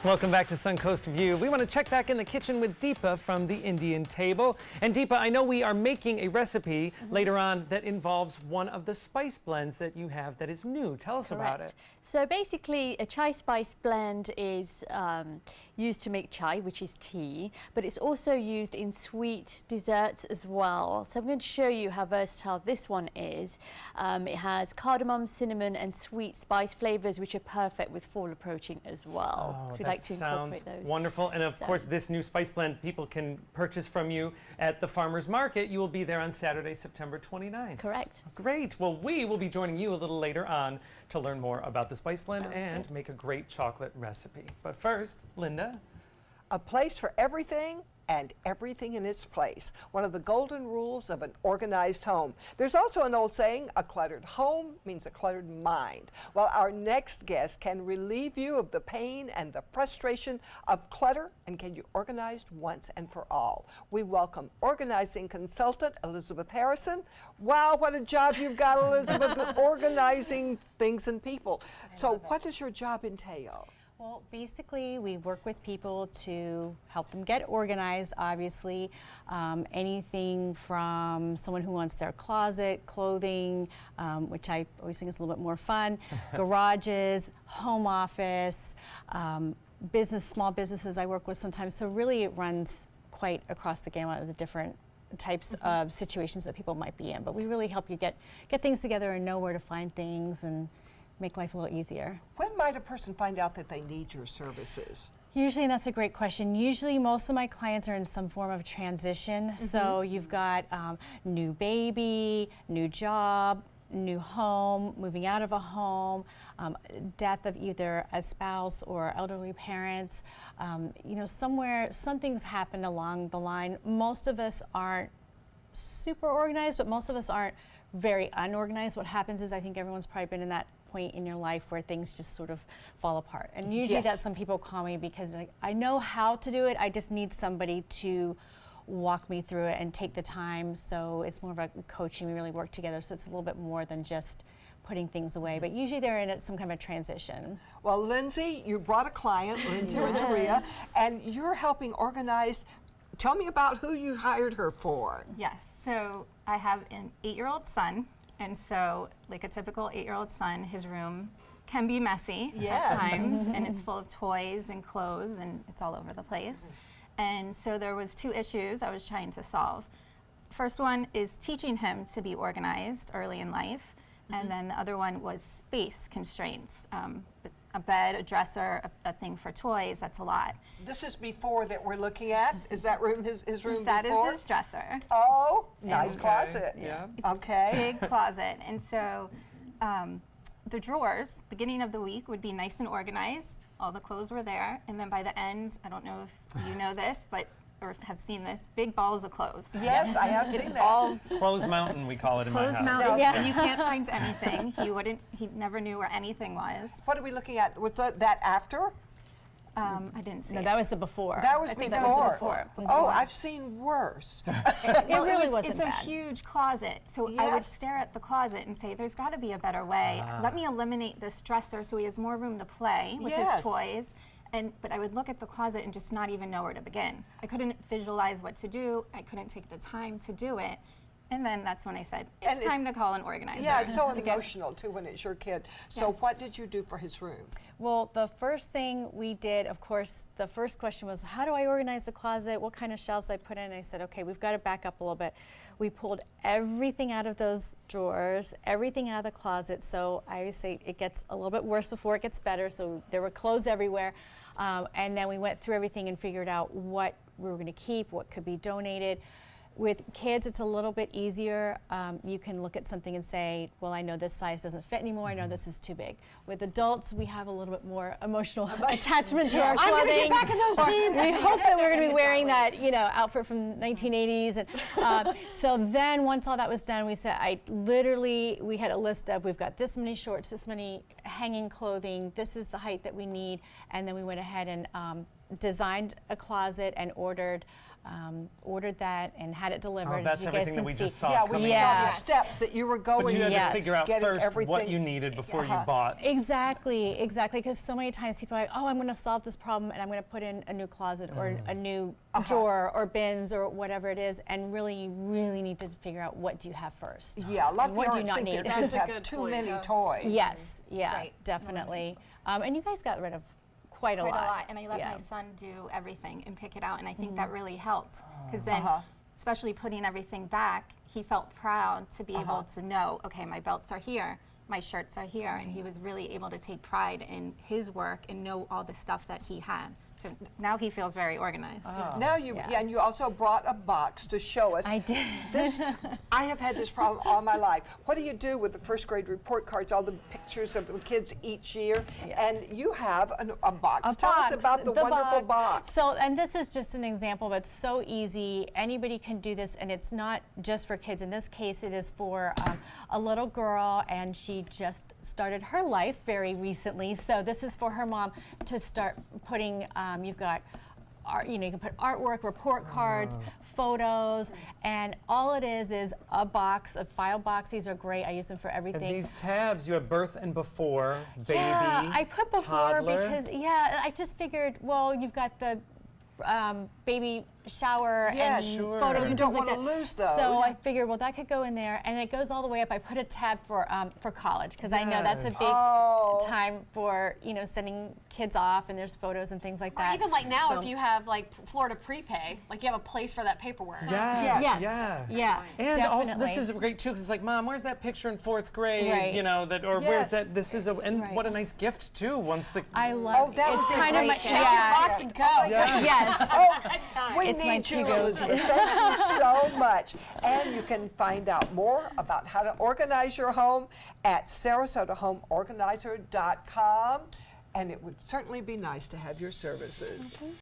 Welcome back to Suncoast View. We want to check back in the kitchen with Deepa from the Indian Table. And Deepa, I know we are making a recipe later on that involves one of the spice blends that you have that is new. Tell us about it. So basically, a chai spice blend is used to make chai, which is tea, but it's also used in sweet desserts as well. So I'm going to show you how versatile this one is. It has cardamom, cinnamon, and sweet spice flavors, which are perfect with fall approaching as well. Oh, so we like to incorporate those. Wonderful. And of course, this new spice blend people can purchase from you at the Farmers Market. You will be there on Saturday, September 29th. Correct. Great. Well, we will be joining you a little later on to learn more about the spice blend and make a great chocolate recipe. But first, Linda. A place for everything and everything in its place. One of the golden rules of an organized home. There's also an old saying, a cluttered home means a cluttered mind. Well, our next guest can relieve you of the pain and the frustration of clutter and get you organized once and for all. We welcome organizing consultant Elizabeth Harrison. Wow, what a job you've got, Elizabeth, with organizing things and people. So what does your job entail? Well, basically, we work with people to help them get organized, obviously. Anything from someone who wants their closet, clothing, which I always think is a little bit more fun, garages, home office, small businesses I work with sometimes. So really it runs quite across the gamut of the different types of situations that people might be in. But we really help you get things together and know where to find things and make life a little easier. When might a person find out that they need your services? Usually, and that's a great question. Usually, most of my clients are in some form of transition. So you've got new baby, new job, new home, moving out of a home, death of either a spouse or elderly parents. You know, something's happened along the line. Most of us aren't super organized, but most of us aren't very unorganized. What happens is I think everyone's probably been in that point in your life where things just sort of fall apart. And usually that's when people call me because like, I know how to do it, I just need somebody to walk me through it and take the time. So it's more of a coaching, we really work together, so it's a little bit more than just putting things away, but usually they're in some kind of a transition. Well, Lindsay, you brought a client, Lindsay Renteria, and you're helping organize. Tell me about who you hired her for. Yes, so I have an 8-year-old son. And so, like a typical 8-year-old son, his room can be messy at times, and it's full of toys and clothes, and it's all over the place. And so there was 2 issues I was trying to solve. First one is teaching him to be organized early in life, and then the other one was space constraints. A bed, a dresser, a thing for toys, that's a lot. This is before that we're looking at. Is that room his room That before? is his dresser. Oh, nice closet. Yeah. Okay. Big closet. And so the drawers, beginning of the week, would be nice and organized. All the clothes were there. And then by the end, I don't know if you know this, or have seen this, big balls of clothes. Yes, I have seen It's that. all Clothes mountain, we call it in my clothes house. mounted, Yeah. and you can't find anything. He never knew where anything was. What are we looking at? Was that after? I didn't see No, it. that was the before. That was I before. think that was the before. Oh, I've seen worse. Well, really wasn't it's bad. a huge closet. So I would Yes. stare at the closet and say, there's got to be a better way. Let me eliminate this dresser so he has more room to play with Yes. his toys. But I would look at the closet and just not even know where to begin. I couldn't visualize what to do. I couldn't take the time to do it. And then that's when I said, it's And time to call an organizer. Yeah, it's so to get- emotional too when it's your kid. So Yes. what did you do for his room? Well, the first thing we did, of course, the first question was, how do I organize the closet? What kind of shelves I put in? And I said, okay, we've got to back up a little bit. We pulled everything out of those drawers, everything out of the closet. So I always say it gets a little bit worse before it gets better. So there were clothes everywhere. And then we went through everything and figured out what we were going to keep, what could be donated. With kids, it's a little bit easier. You can look at something and say, well, I know this size doesn't fit anymore. I know this is too big. With adults, we have a little bit more emotional attachment to our clothing. I'm going to get back in those jeans. We hope that we're going to be wearing that, outfit from 1980s. And so then once all that was done, we said, we had a list of, we've got this many shorts, this many hanging clothing, this is the height that we need. And then we went ahead and designed a closet and ordered ordered that and had it delivered. Oh, that's you guys everything that can we see. just saw Yeah, we coming saw Yeah. the steps that you were going. But you had Yes. to figure out getting first what everything- you needed before you Uh-huh. bought. Exactly, because so many times people are like, oh, I'm going to solve this problem and I'm going to put in a new closet or a new drawer or bins or whatever it is, and really, you really need to figure out what do you have first. Yeah, a lot And of what do you parents not think their need? kids That's a have good too point, many yeah. toys. Yes, yeah, Right. definitely. And you guys got rid of quite a Quite lot. a lot, and I let Yeah. my son do everything and pick it out, and I think that really helped, because then, especially putting everything back, he felt proud to be able to know, okay, my belts are here, my shirts are here, and he was really able to take pride in his work and know all the stuff that he had. So now he feels very organized. Now you, and you also brought a box to show us. I did. This, I have had this problem all my life. What do you do with the first grade report cards, all the pictures of the kids each year? And you have a box. Tell us about the wonderful box. So, and this is just an example, but it's so easy. Anybody can do this, and it's not just for kids. In this case, it is for a little girl, and she just started her life very recently. So this is for her mom to start putting, you've got art, you can put artwork, report cards, photos, and all it is a box, a file box. These are great. I use them for everything. And these tabs, you have birth and before, baby, Yeah, I put before toddler. because, I just figured, well, you've got the baby shower Yeah, and sure. photos You and don't things like wanna that. lose those. So I figured, well, that could go in there, and it goes all the way up. I put a tab for college because I know that's a Yes. big Oh. time for sending kids off, and there's photos and things like Or that. even like now, So- if you have like Florida prepay, like you have a place for that paperwork. Yes, Yes. yeah. Yeah, And also, this definitely. is great too, because it's like, Mom, where's that picture in 4th grade? Right. Or Yes. where's that? This is and Right. what a nice gift too. Once the I Oh, love that it's would be kind of great. my, Check Your box and go. yes. Oh, we It's my need you, to-go. Elizabeth. Thank you so much. And you can find out more about how to organize your home at SarasotaHomeOrganizer.com. And it would certainly be nice to have your services.